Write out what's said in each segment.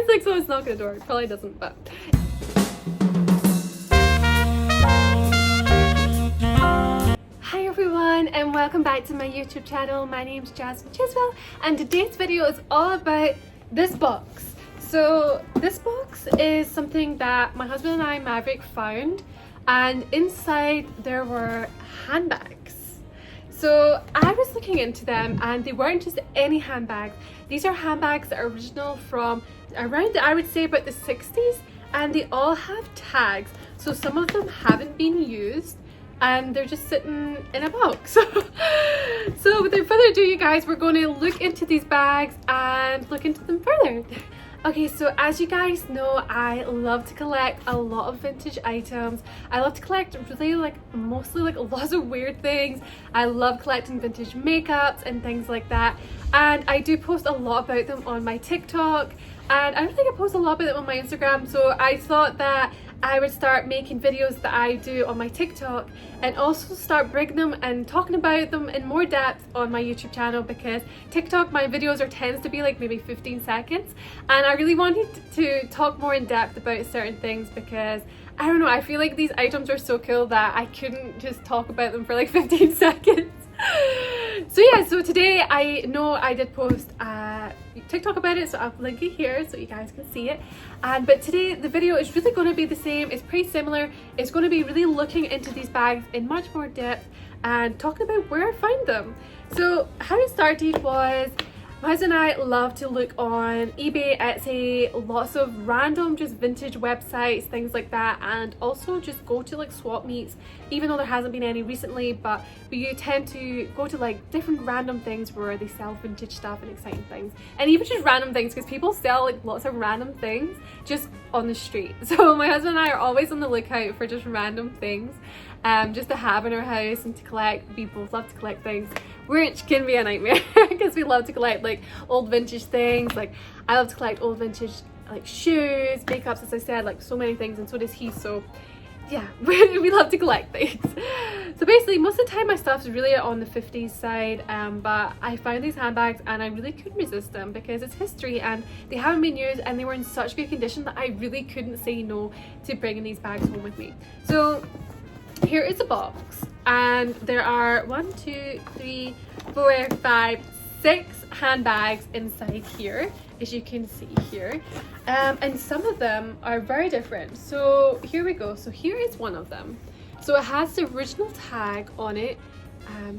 was like, so it's not gonna work. Probably doesn't, but. Hi everyone, and welcome back to my YouTube channel. My name's Jasmine Chiswell, and today's video is all about this box. So this box is something that my husband and I, Maverick, found, and inside there were handbags. So I was looking into them, and they weren't just any handbags. These are handbags that are original from around, I would say, about the 60s, and they all have tags. So some of them haven't been used, and they're just sitting in a box. So without further ado, you guys, we're going to look into these bags and look into them further. Okay, so as you guys know, I love to collect a lot of vintage items. I love to collect really mostly lots of weird things. I love collecting vintage makeups and things like that. And I do post a lot about them on my TikTok. And I don't think I post a lot about them on my Instagram, so I thought that I would start making videos that I do on my TikTok and also start bringing them and talking about them in more depth on my YouTube channel, because TikTok, my videos tends to be like maybe 15 seconds, and I really wanted to talk more in depth about certain things because I don't know, I feel like these items are so cool that I couldn't just talk about them for like 15 seconds. So yeah, so today I know I did post a TikTok about it, so I'll link it here so you guys can see it. But today the video is really going to be the same. It's pretty similar. It's going to be really looking into these bags in much more depth and talking about where I found them. So how it started was my husband and I love to look on eBay, Etsy, lots of random just vintage websites, things like that, and also just go to like swap meets, even though there hasn't been any recently, but we tend to go to like different random things where they sell vintage stuff and exciting things, and even just random things, because people sell like lots of random things just on the street. So my husband and I are always on the lookout for just random things just to have in our house and to collect. We both love to collect things, which can be a nightmare because we love to collect like old vintage things. Like I love to collect old vintage like shoes, makeups, as I said, like so many things, and so does he. So yeah, we love to collect things. So basically most of the time my stuff's really on the 50s side, but I found these handbags and I really couldn't resist them because it's history and they haven't been used and they were in such good condition that I really couldn't say no to bringing these bags home with me. So here is a box, and there are 1, 2, 3, 4, 5, 6 handbags inside here, as you can see here, and some of them are very different. So here we go. So here is one of them. So it has the original tag on it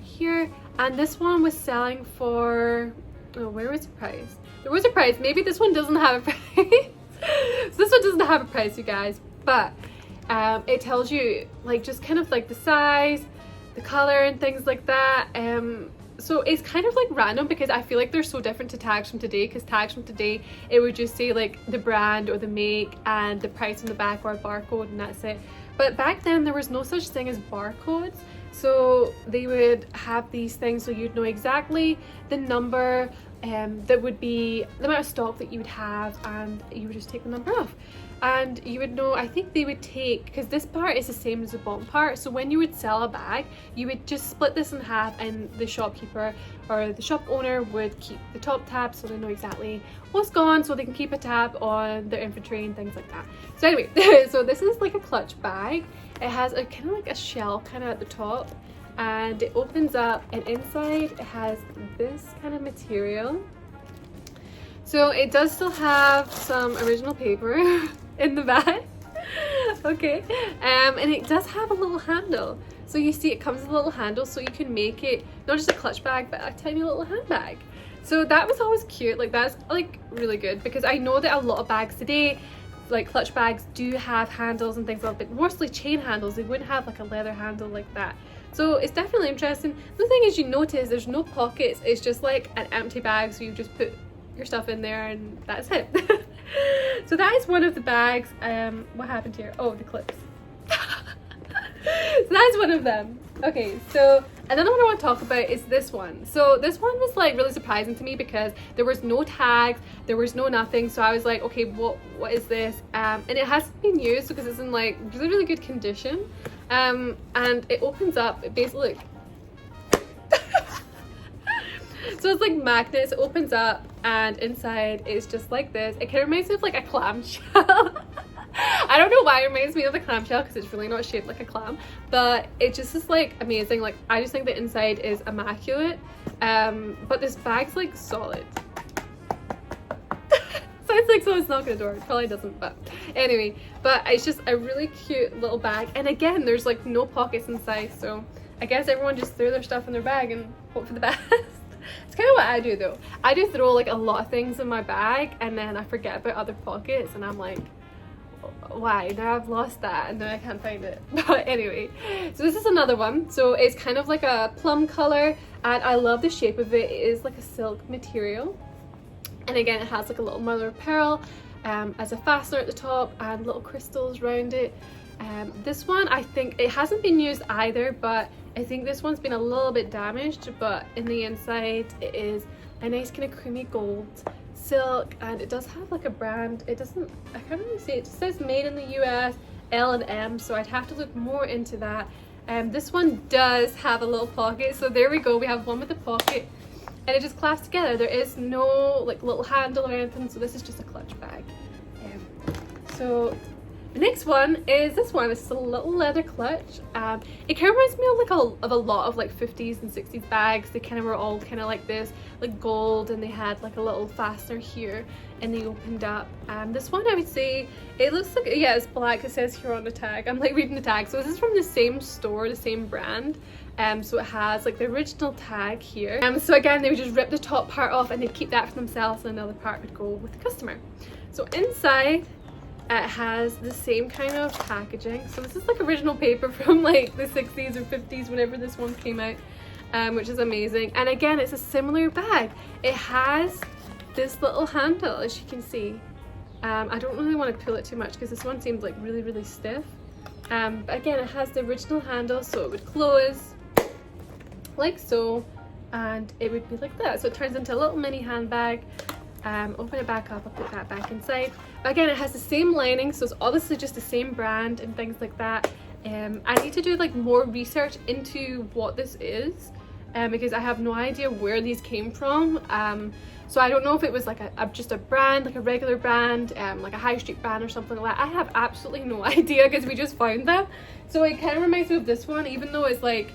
here, and this one was selling for, oh, where was the price? There was a price. Maybe this one doesn't have a price. So this one doesn't have a price, you guys, but it tells you like just kind of like the size, the color, and things like that. So it's kind of like random because I feel like they're so different to tags from today, because tags from today, it would just say like the brand or the make and the price on the back or a barcode, and that's it. But back then there was no such thing as barcodes, so they would have these things so you'd know exactly the number that would be the amount of stock that you would have, and you would just take the number off. And you would know, I think they would take, because this part is the same as the bottom part, so when you would sell a bag, you would just split this in half, and the shopkeeper or the shop owner would keep the top tab so they know exactly what's gone, so they can keep a tab on their inventory and things like that. So anyway, so this is like a clutch bag. It has a kind of like a shell kind of at the top, and it opens up, and inside it has this kind of material. So it does still have some original paper in the bag. Okay, and it does have a little handle. So you see it comes with a little handle, so you can make it not just a clutch bag but a tiny little handbag. So that was always cute. Like that's like really good, because I know that a lot of bags today, like clutch bags, do have handles and things like that, but mostly chain handles. They wouldn't have like a leather handle like that. So it's definitely interesting. The thing is, you notice there's no pockets. It's just like an empty bag, so you just put your stuff in there and that's it. So that is one of the bags. What happened here? Oh, the clips. So that's one of them. Okay, so another one I want to talk about is this one. So this one was like really surprising to me because there was no tags, there was no nothing. So I was like, okay, what is this? And it hasn't been used because it's in like really good condition. And it opens up, it basically, So it's like magnets, it opens up, and inside is just like this. It kind of reminds me of like a clamshell. I don't know why it reminds me of a clamshell, because it's really not shaped like a clam, but it just is like amazing. Like, I just think the inside is immaculate. But this bag's like solid. So it's like, so it's not gonna door. It probably doesn't, but anyway. But it's just a really cute little bag, and again, there's like no pockets inside, so I guess everyone just threw their stuff in their bag and hope for the best. It's kind of what I do though. I do throw like a lot of things in my bag, and then I forget about other pockets, and I'm like, why? Now I've lost that, and then I can't find it. But anyway, so this is another one. So it's kind of like a plum color, and I love the shape of it. It is like a silk material, and again, it has like a little mother of pearl as a fastener at the top, and little crystals around it. This one, I think it hasn't been used either, but I think this one's been a little bit damaged, but in the inside it is a nice kind of creamy gold silk, and it does have like a brand. It doesn't, I can't really see it. It just says made in the US, L and M, so I'd have to look more into that. This one does have a little pocket, so there we go. We have one with a pocket, and it just clasps together. There is no like little handle or anything, so this is just a clutch bag. So the next one is this one. It's a little leather clutch. It kind of reminds me of like a lot of like 50s and 60s bags. They kind of were all kind of like this, like gold, and they had like a little fastener here, and they opened up. This one, I would say, it looks like, yeah, it's black. It says here on the tag. I'm like reading the tag. So this is from the same store, the same brand. So it has like the original tag here. So again, they would just rip the top part off, and they'd keep that for themselves, and another part would go with the customer. So inside, it has the same kind of packaging. So this is like original paper from like the 60s or 50s, whenever this one came out, which is amazing. And again, it's a similar bag. It has this little handle, as you can see. I don't really want to pull it too much, because this one seems like really, really stiff. But again, it has the original handle, so it would close like so, and it would be like that. So it turns into a little mini handbag. Open it back up, I'll put that back inside. But again, it has the same lining, so it's obviously just the same brand and things like that. I need to do like more research into what this is, because I have no idea where these came from. So I don't know if it was like just a brand, like a regular brand, like a high street brand or something like that. I have absolutely no idea, because we just found them. So it kind of reminds me of this one, even though it's like,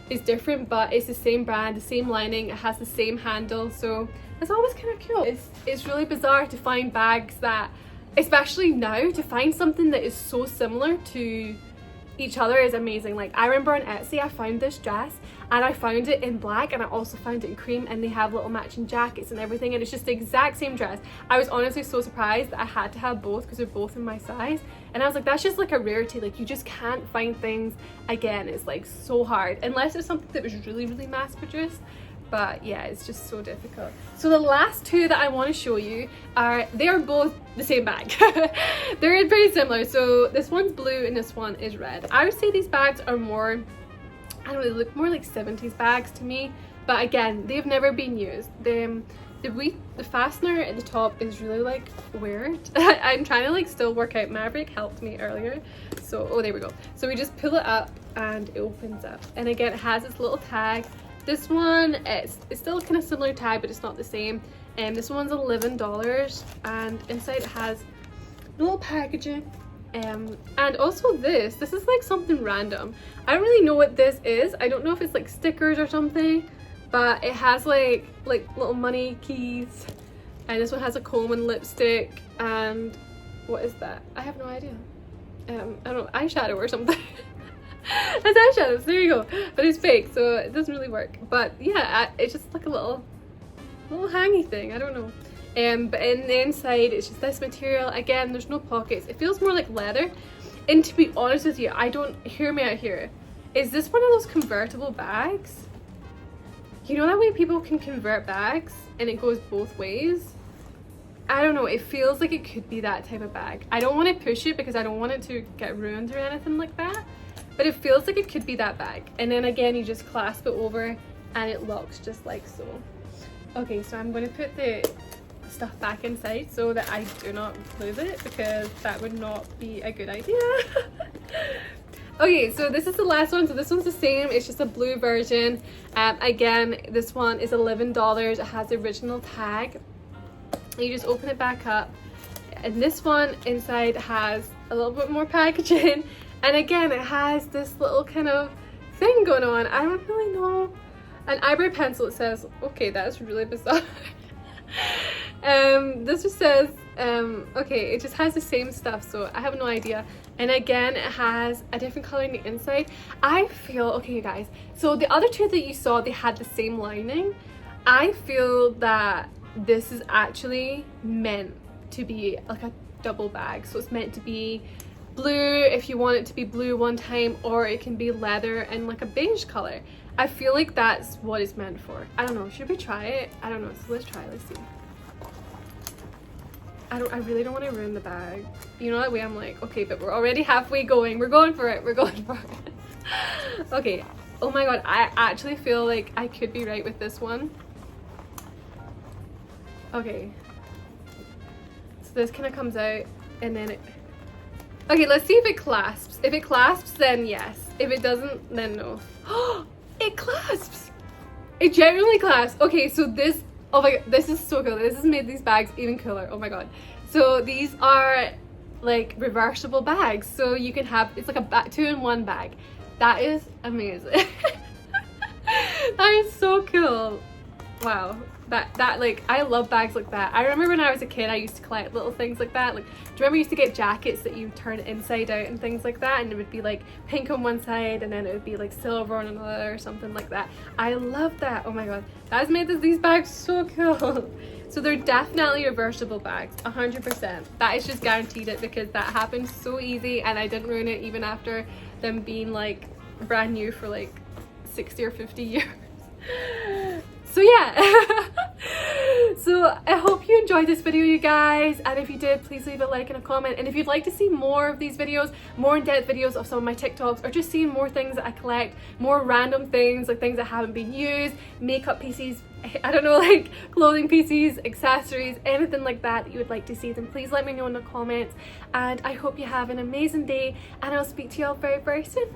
it's different, but it's the same brand, the same lining, it has the same handle. So it's always kind of cool. It's really bizarre to find bags that, especially now, to find something that is so similar to each other is amazing. Like, I remember on Etsy, I found this dress, and I found it in black, and I also found it in cream, and they have little matching jackets and everything, and it's just the exact same dress. I was honestly so surprised that I had to have both, because they're both in my size, and I was like, that's just like a rarity. Like, you just can't find things again. It's like so hard, unless it's something that was really, really mass produced. But yeah, it's just so difficult. So the last two that I want to show you they are both the same bag. They're pretty similar. So this one's blue and this one is red. I would say these bags are more, I don't know, they look more like 70s bags to me. But again, they've never been used. The fastener at the top is really like weird. I'm trying to like still work out. Maverick helped me earlier. So, oh, there we go. So we just pull it up and it opens up. And again, it has this little tag. This one, it's still kind of similar tag, but it's not the same. And this one's $11, and inside it has little packaging. And also this is like something random. I don't really know what this is. I don't know if it's like stickers or something, but it has like little money keys. And this one has a comb and lipstick. And what is that? I have no idea. I don't know, eyeshadow or something. That's eyeshadows, there you go. But it's fake, so it doesn't really work. But yeah, it's just like a little hangy thing, I don't know. But in the inside, it's just this material. Again, there's no pockets. It feels more like leather. And to be honest with you, hear me out here. Is this one of those convertible bags? You know that way people can convert bags and it goes both ways? I don't know, it feels like it could be that type of bag. I don't want to push it because I don't want it to get ruined or anything like that. But it feels like it could be that bag. And then again, you just clasp it over and it locks just like so. Okay, so I'm going to put the stuff back inside so that I do not lose it, because that would not be a good idea. Okay, so this is the last one. So this one's the same. It's just a blue version. Again, this one is $11. It has the original tag. You just open it back up. And this one inside has a little bit more packaging. And again, it has this little kind of thing going on. I don't really know. An eyebrow pencil, it says. Okay, that's really bizarre. This just says, okay, it just has the same stuff, so I have no idea. And again, it has a different color on the inside. I feel, okay you guys, so the other two that you saw, they had the same lining. I feel that this is actually meant to be like a double bag. So it's meant to be blue if you want it to be blue one time, or it can be leather and like a beige color. I feel like that's what it's meant for. I don't know, should we try it? I don't know, so let's try, let's see. I really don't want to ruin the bag. You know that way I'm like, okay, but we're already halfway going. We're going for it. We're going for it. Okay. Oh my god, I actually feel like I could be right with this one. Okay. So this kind of comes out and then it... Okay, let's see if it clasps. If it clasps, then yes. If it doesn't, then no. It clasps! It genuinely clasps. Okay, so this... Oh my god, this is so cool. This has made these bags even cooler. Oh my god. So these are like reversible bags. So you can have, it's like a 2-in-1 bag. That is amazing. That is so cool. Wow. That like, I love bags like that. I remember when I was a kid, I used to collect little things like that. Like, do you remember you used to get jackets that you turn inside out and things like that? And it would be like pink on one side and then it would be like silver on another or something like that. I love that. Oh my god. That has made these bags so cool. So they're definitely reversible bags, 100%. That is just guaranteed it, because that happened so easy and I didn't ruin it even after them being like brand new for like 60 or 50 years. So yeah. So I hope you enjoyed this video, you guys, and if you did, please leave a like and a comment. And if you'd like to see more of these videos, more in-depth videos of some of my TikToks, or just seeing more things that I collect, more random things, like things that haven't been used, makeup pieces, I don't know, like clothing pieces, accessories, anything like that you would like to see, then please let me know in the comments. And I hope you have an amazing day, and I'll speak to you all very, very soon.